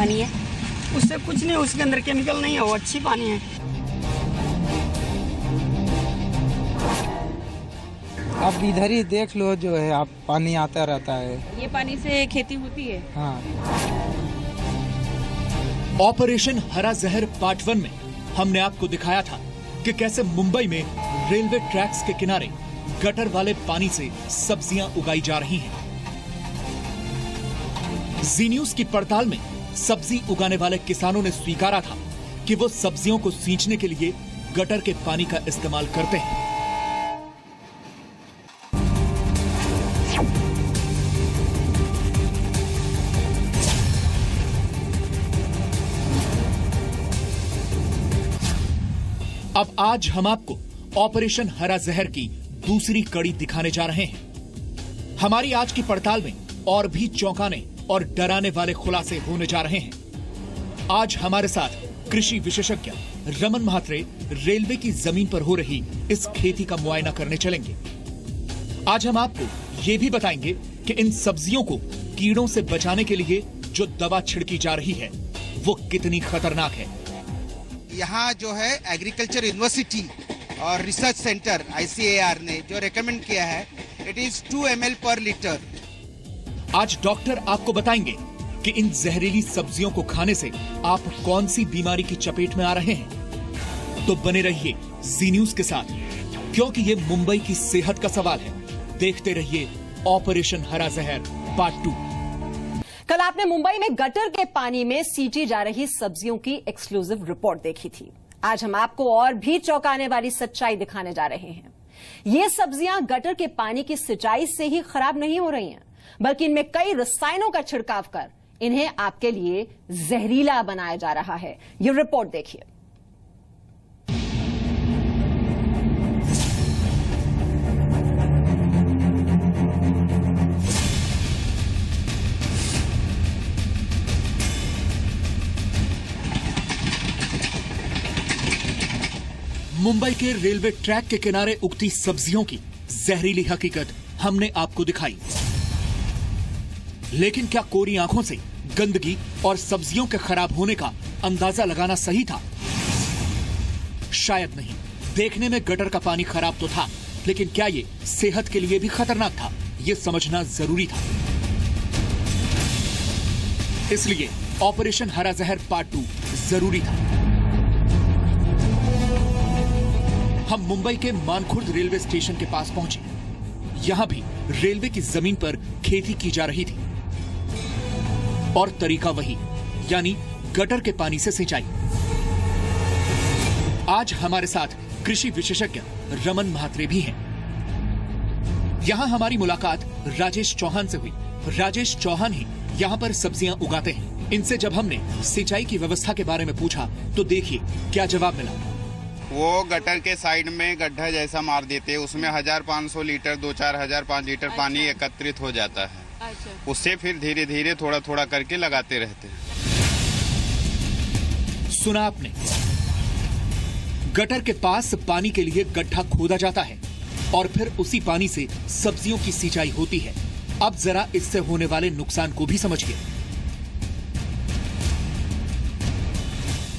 पानी है। उससे कुछ नहीं, उसके अंदर केमिकल नहीं है, वो अच्छी पानी है। अब इधर ही देख लो, जो है आप पानी आता रहता है। ये पानी से खेती होती है। हाँ। ऑपरेशन हरा जहर पार्ट 1 में हमने आपको दिखाया था कि कैसे मुंबई में रेलवे ट्रैक्स के किनारे गटर वाले पानी से सब्जियां उगाई जा रही हैं। जी न्यूज की पड़ताल में सब्जी उगाने वाले किसानों ने स्वीकारा था कि वो सब्जियों को सींचने के लिए गटर के पानी का इस्तेमाल करते हैं। अब आज हम आपको ऑपरेशन हरा जहर की दूसरी कड़ी दिखाने जा रहे हैं। हमारी आज की पड़ताल में और भी चौंकाने और डराने वाले खुलासे होने जा रहे हैं। आज हमारे साथ कृषि विशेषज्ञ रमन म्हात्रे रेलवे की जमीन पर हो रही इस खेती का मुआयना करने चलेंगे। आज हम आपको ये भी बताएंगे कि इन सब्जियों को कीड़ों से बचाने के लिए जो दवा छिड़की जा रही है वो कितनी खतरनाक है। यहाँ जो है एग्रीकल्चर यूनिवर्सिटी और रिसर्च सेंटर ICAR ने जो रेकमेंड किया है, इट इज 2 ml पर लीटर। आज डॉक्टर आपको बताएंगे कि इन जहरीली सब्जियों को खाने से आप कौन सी बीमारी की चपेट में आ रहे हैं। तो बने रहिए जी न्यूज के साथ, क्योंकि ये मुंबई की सेहत का सवाल है। देखते रहिए ऑपरेशन हरा जहर पार्ट 2। कल आपने मुंबई में गटर के पानी में सींची जा रही सब्जियों की एक्सक्लूसिव रिपोर्ट देखी थी। आज हम आपको और भी चौंकाने वाली सच्चाई दिखाने जा रहे हैं। ये सब्जियां गटर के पानी की सिंचाई से ही खराब नहीं हो रही हैं, बल्कि इनमें कई रसायनों का छिड़काव कर इन्हें आपके लिए जहरीला बनाया जा रहा है। ये रिपोर्ट देखिए। मुंबई के रेलवे ट्रैक के किनारे उगती सब्जियों की जहरीली हकीकत हमने आपको दिखाई, लेकिन क्या कोरी आंखों से गंदगी और सब्जियों के खराब होने का अंदाजा लगाना सही था? शायद नहीं। देखने में गटर का पानी खराब तो था, लेकिन क्या ये सेहत के लिए भी खतरनाक था, ये समझना जरूरी था। इसलिए ऑपरेशन हरा जहर पार्ट 2 जरूरी था। हम मुंबई के मानखुर्द रेलवे स्टेशन के पास पहुंचे। यहां भी रेलवे की जमीन पर खेती की जा रही थी और तरीका वही, यानी गटर के पानी से सिंचाई। आज हमारे साथ कृषि विशेषज्ञ रमन म्हात्रे भी हैं। यहां हमारी मुलाकात राजेश चौहान से हुई। राजेश चौहान ही यहां पर सब्जियां उगाते हैं। इनसे जब हमने सिंचाई की व्यवस्था के बारे में पूछा तो देखिए क्या जवाब मिला। वो गटर के साइड में गड्ढा जैसा मार देते हैं, उसमें 1500 लीटर 2-4 हजार 5 लीटर पानी एकत्रित हो जाता है। उससे फिर धीरे धीरे थोड़ा थोड़ा करके लगाते रहते हैं। सुना आपने, गटर के पास पानी के लिए गड्ढा खोदा जाता है और फिर उसी पानी से सब्जियों की सिंचाई होती है। अब जरा इससे होने वाले नुकसान को भी समझिए।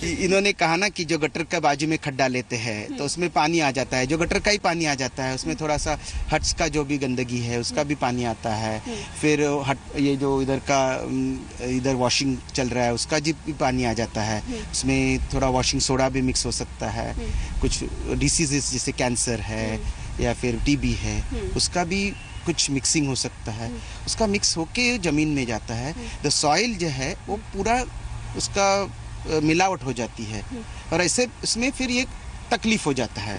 इन्होंने कहा ना कि जो गटर के बाजू में खड्डा लेते हैं तो उसमें पानी आ जाता है, जो गटर का ही पानी आ जाता है, उसमें थोड़ा सा हट्स का जो भी गंदगी है उसका भी पानी आता है। फिर ये जो इधर वॉशिंग चल रहा है उसका भी पानी आ जाता है, उसमें थोड़ा वॉशिंग सोडा भी मिक्स हो सकता है। कुछ डिसीजेस जैसे कैंसर है या फिर TB है, उसका भी कुछ मिक्सिंग हो सकता है। उसका मिक्स होके जमीन में जाता है, द सॉइल जो है वो पूरा उसका मिलावट हो जाती है और ऐसे इसमें फिर ये तकलीफ हो जाता है।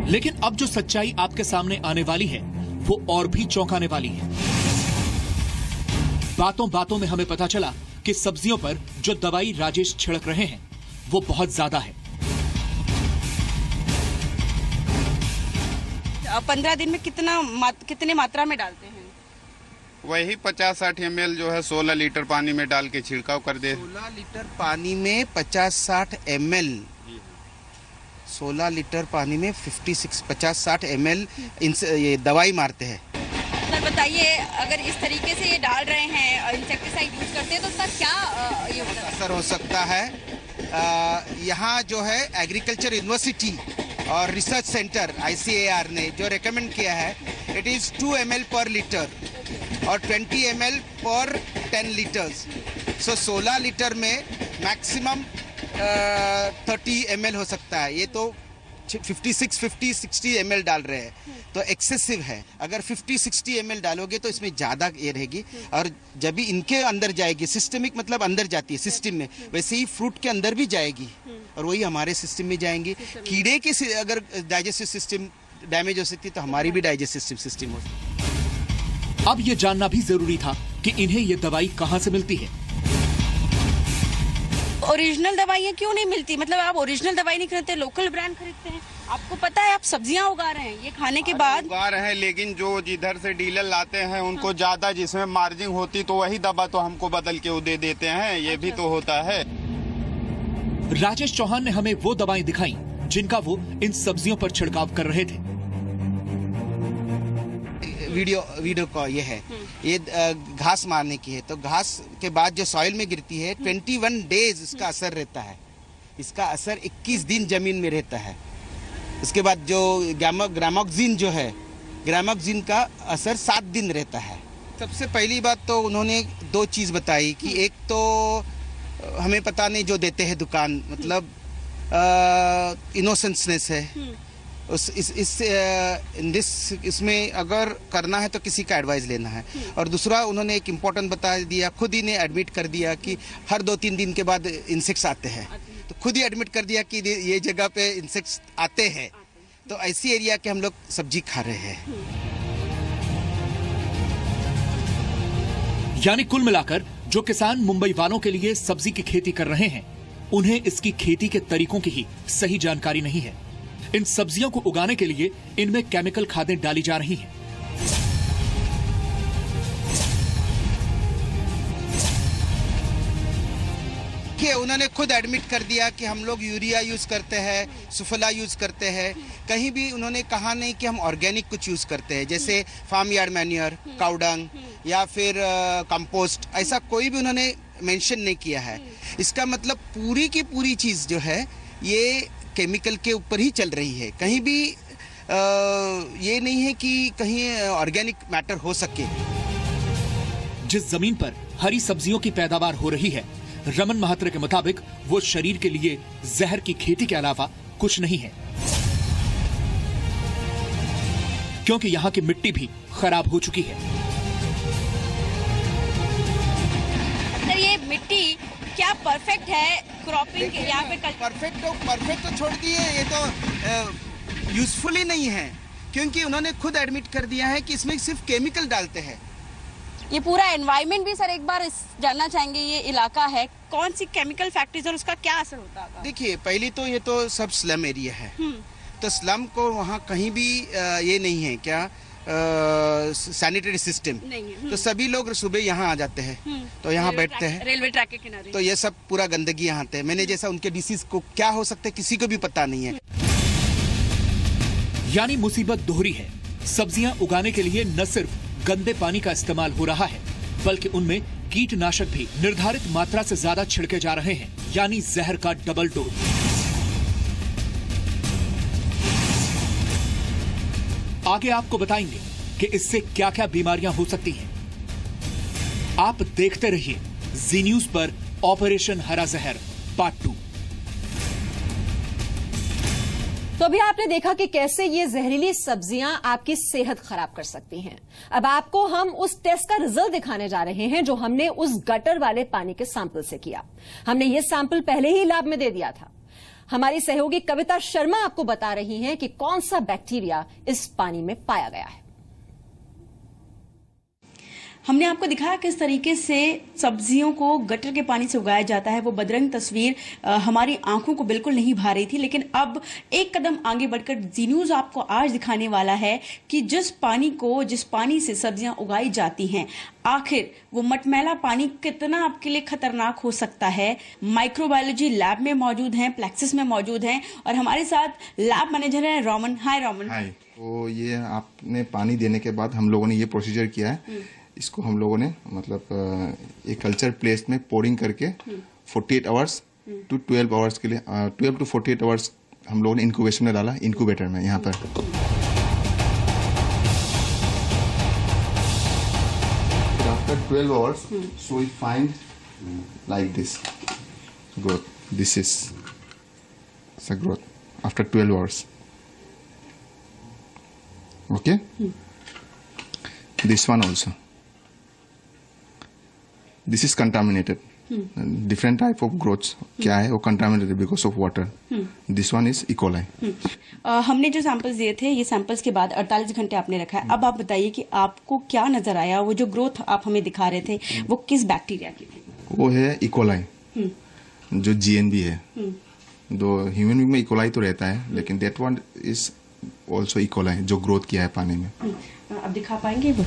लेकिन अब जो सच्चाई आपके सामने आने वाली है वो और भी चौंकाने वाली है। बातों बातों में हमें पता चला कि सब्जियों पर जो दवाई राजेश छिड़क रहे हैं वो बहुत ज्यादा है। 15 दिन में कितने मात्रा में डालते हैं? वही 50-60 ml जो है 16 लीटर पानी में डाल के छिड़काव कर दे। 16 लीटर पानी में 50-60 ml, 16 लीटर पानी में 50-60 ml ये दवाई मारते हैं। सर बताइए, अगर इस तरीके से ये डाल रहे हैं और इंसेक्टिसाइड यूज करते हैं तो उसका क्या ये होता है? असर हो सकता है। यहाँ जो है एग्रीकल्चर यूनिवर्सिटी और रिसर्च सेंटर ICAR ने जो रेकमेंड किया है, इट इज़ 2 ml पर लीटर और 20 ml पर 10 लीटर्स। सो 16 लीटर में मैक्सिमम 30 ml हो सकता है। ये तो 60 ml डाल रहे हैं, तो एक्सेसिव है। अगर 50-60 ml डालोगे तो इसमें ज़्यादा ये रहेगी, और जब भी इनके अंदर जाएगी, सिस्टमिक मतलब अंदर जाती है सिस्टम में, वैसे ही फ्रूट के अंदर भी जाएगी और वही हमारे सिस्टम में जाएंगी। कीड़े की अगर डाइजेस्टिव सिस्टम डैमेज हो सकती है तो हमारी भी डाइजेस्टिव सिस्टम हो सकती है। अब ये जानना भी जरूरी था कि इन्हें ये दवाई कहाँ से मिलती है। ओरिजिनल दवाइयाँ क्यों नहीं मिलती? मतलब आप ओरिजिनल दवाई नहीं खरीदते, लोकल ब्रांड खरीदते हैं। आपको पता है आप सब्जियां उगा रहे हैं, ये खाने के बाद उगा रहे हैं, लेकिन जो जिधर से डीलर लाते हैं उनको ज्यादा जिसमें मार्जिन होती तो वही दवा तो हमको बदल के वो दे देते हैं। ये भी तो होता है। राजेश चौहान ने हमें वो दवाएं दिखाई जिनका वो इन सब्जियों पर छिड़काव कर रहे थे। वीडियो का ये है, ये घास मारने की है। तो घास के बाद जो सॉइल में गिरती है 21 डेज इसका असर रहता है। इसका असर 21 दिन जमीन में रहता है। उसके बाद जो ग्रामोक्सिन जो है, ग्रामोक्सिन का असर 7 दिन रहता है। सबसे पहली बात तो उन्होंने 2 चीज़ बताई कि एक तो हमें पता नहीं जो देते हैं दुकान, मतलब इनोसेंसनेस है इसमें अगर करना है तो किसी का एडवाइस लेना है। और दूसरा उन्होंने एक इम्पोर्टेंट बता दिया, खुद ही ने एडमिट कर दिया कि हर 2-3 दिन के बाद इंसेक्ट्स आते हैं। तो खुद ही एडमिट कर दिया कि ये जगह पे इंसेक्ट्स आते हैं, तो ऐसी एरिया के हम लोग सब्जी खा रहे हैं। यानी कुल मिलाकर जो किसान मुंबई वालों के लिए सब्जी की खेती कर रहे हैं, उन्हें इसकी खेती के तरीकों की ही सही जानकारी नहीं है। इन सब्जियों को उगाने के लिए इनमें केमिकल खादें डाली जा रही हैं। उन्होंने खुद एडमिट कर दिया कि हम लोग यूरिया यूज करते हैं, सुफला यूज करते हैं। कहीं भी उन्होंने कहा नहीं कि हम ऑर्गेनिक कुछ यूज करते हैं, जैसे फार्म यार्ड मैन्योर, काउडंग या फिर कंपोस्ट, ऐसा कोई भी उन्होंने मेंशन नहीं किया है। इसका मतलब पूरी की पूरी चीज जो है ये केमिकल के ऊपर ही चल रही है। कहीं भी ये नहीं है कि कहीं ऑर्गेनिक मैटर हो सके। जिस जमीन पर हरी सब्जियों की पैदावार हो रही है, रमन महात्रे के मुताबिक वो शरीर के लिए जहर की खेती के अलावा कुछ नहीं है, क्योंकि यहाँ की मिट्टी भी खराब हो चुकी है। सर ये मिट्टी क्या परफेक्ट है क्रॉपिंग के यहाँ पे? परफेक्ट तो छोड़ दिए, ये तो यूजफुल ही नहीं है, क्योंकि उन्होंने खुद एडमिट कर दिया है कि इसमें सिर्फ केमिकल डालते हैं। ये पूरा एनवायरनमेंट भी सर एक बार जानना चाहेंगे, ये इलाका है, कौन सी केमिकल फैक्ट्रीज और उसका क्या असर होता है? देखिए, पहली तो ये तो सब स्लम एरिया है, तो स्लम को वहाँ कहीं भी ये नहीं है क्या सैनिटरी सिस्टम, तो सभी लोग सुबह यहाँ आ जाते हैं, तो यहाँ बैठते हैं रेलवे ट्रैक के किनारे, तो ये सब पूरा गंदगी यहाँ आते हैं। मैंने जैसा उनके डिसीज को क्या हो सकता है किसी को भी पता नहीं है। यानी मुसीबत दोहरी है। सब्जियां उगाने के लिए न सिर्फ गंदे पानी का इस्तेमाल हो रहा है, बल्कि उनमें कीटनाशक भी निर्धारित मात्रा से ज्यादा छिड़के जा रहे हैं, यानी जहर का डबल डोज। आगे आपको बताएंगे कि इससे क्या क्या बीमारियां हो सकती हैं। आप देखते रहिए जी न्यूज पर ऑपरेशन हरा जहर पार्ट 2। तो अभी आपने देखा कि कैसे ये जहरीली सब्जियां आपकी सेहत खराब कर सकती हैं। अब आपको हम उस टेस्ट का रिजल्ट दिखाने जा रहे हैं जो हमने उस गटर वाले पानी के सैंपल से किया। हमने ये सैंपल पहले ही लैब में दे दिया था। हमारी सहयोगी कविता शर्मा आपको बता रही हैं कि कौन सा बैक्टीरिया इस पानी में पाया गया है। हमने आपको दिखाया किस तरीके से सब्जियों को गटर के पानी से उगाया जाता है। वो बदरंग तस्वीर हमारी आंखों को बिल्कुल नहीं भा रही थी, लेकिन अब एक कदम आगे बढ़कर जी न्यूज आपको आज दिखाने वाला है कि जिस पानी से सब्जियां उगाई जाती हैं, आखिर वो मटमैला पानी कितना आपके लिए खतरनाक हो सकता है। माइक्रोबायोलॉजी लैब में मौजूद हैं, प्लेक्सिस में मौजूद हैं और हमारे साथ लैब मैनेजर हैं रोमन। हाय रोमन। हाय। तो ये आपने पानी देने के बाद हम लोगों ने ये प्रोसीजर किया है। इसको हम लोगों ने मतलब एक कल्चर प्लेस में पोरिंग करके 48 आवर्स टू 12 आवर्स के लिए 12 टू 48 आवर्स हम लोगों ने इंक्यूबेशन में डाला, इंक्यूबेटर में यहाँ पर। After 12 hours, so we find like this growth. This is the growth after 12 hours. Okay. This one also. This is contaminated. Different type of growths. क्या है वो contaminated because of water. This one is E. coli. हमने जो samples दिए थे, ये samples के बाद 48 घंटे आपने रखा है। अब आप बताइए कि आपको क्या नजर आया? वो जो ग्रोथ आप हमें दिखा रहे थे वो किस बैक्टीरिया की थी? वो है E. coli, जो GNB है। दो ह्यूमन बीइंग में E. coli तो रहता है, लेकिन that one is also E. coli जो ग्रोथ किया है पानी में। अब दिखा पाएंगे वो?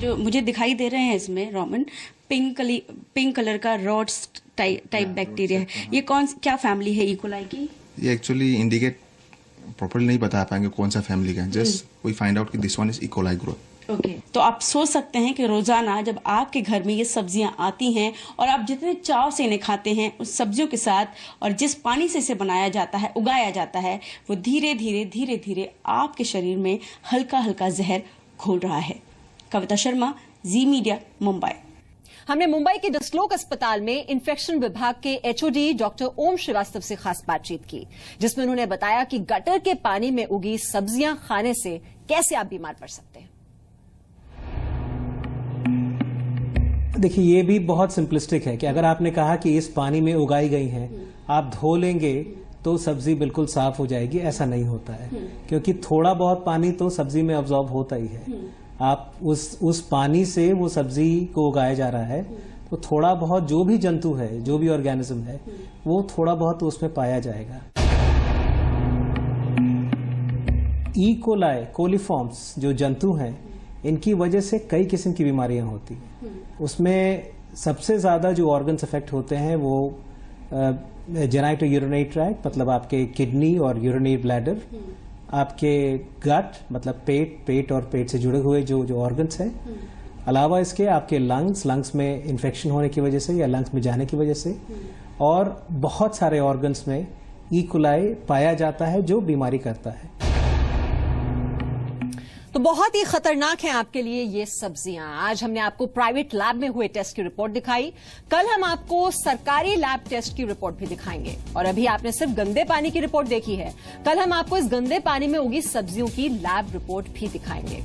जो मुझे दिखाई दे रहे हैं इसमें रोमन, पिंक कलर का रॉड्स टाइप बैक्टीरिया है। ये क्या फैमिली है ई कोलाई की? ये एक्चुअली इंडिकेट प्रॉपर्ली नहीं बता पाएंगे कौन सा फैमिली का है। जस्ट वी फाइंड आउट कि this one is E coli growth. Okay, तो आप सोच सकते हैं कि रोजाना जब आपके घर में ये सब्जियां आती हैं और आप जितने चाव से इन्हें खाते हैं उस सब्जियों के साथ, और जिस पानी से इसे बनाया जाता है, उगाया जाता है, वो धीरे धीरे आपके शरीर में हल्का हल्का जहर घोल रहा है। कविता शर्मा, जी मीडिया, मुंबई। हमने मुंबई के डिस्लोक अस्पताल में इन्फेक्शन विभाग के एचओडी डॉक्टर ओम श्रीवास्तव से खास बातचीत की, जिसमें उन्होंने बताया कि गटर के पानी में उगी सब्जियां खाने से कैसे आप बीमार पड़ सकते हैं। देखिए, ये भी बहुत सिंपलिस्टिक है कि अगर आपने कहा कि इस पानी में उगाई गई हैं, आप धो लेंगे तो सब्जी बिल्कुल साफ हो जाएगी, ऐसा नहीं होता है। क्योंकि थोड़ा बहुत पानी तो सब्जी में अब्जॉर्ब होता ही है। आप उस पानी से वो सब्जी को उगाया जा रहा है, तो थोड़ा बहुत जो भी जंतु है, जो भी ऑर्गेनिज्म है, वो थोड़ा बहुत तो उसमें पाया जाएगा। ई कोलाई, कोलीफॉर्म्स जो जंतु हैं, इनकी वजह से कई किस्म की बीमारियां होती हैं। उसमें सबसे ज्यादा जो ऑर्गन्स अफेक्ट होते हैं वो जेनाइटो यूरिनरी ट्रैक्ट, मतलब आपके किडनी और यूरिनरी ब्लैडर, आपके गट मतलब पेट और पेट से जुड़े हुए जो ऑर्गन्स हैं, अलावा इसके आपके लंग्स में इन्फेक्शन होने की वजह से या लंग्स में जाने की वजह से, और बहुत सारे ऑर्गन्स में ई कोलाई पाया जाता है जो बीमारी करता है। तो बहुत ही खतरनाक है आपके लिए ये सब्जियां। आज हमने आपको प्राइवेट लैब में हुए टेस्ट की रिपोर्ट दिखाई, कल हम आपको सरकारी लैब टेस्ट की रिपोर्ट भी दिखाएंगे। और अभी आपने सिर्फ गंदे पानी की रिपोर्ट देखी है, कल हम आपको इस गंदे पानी में उगी सब्जियों की लैब रिपोर्ट भी दिखाएंगे।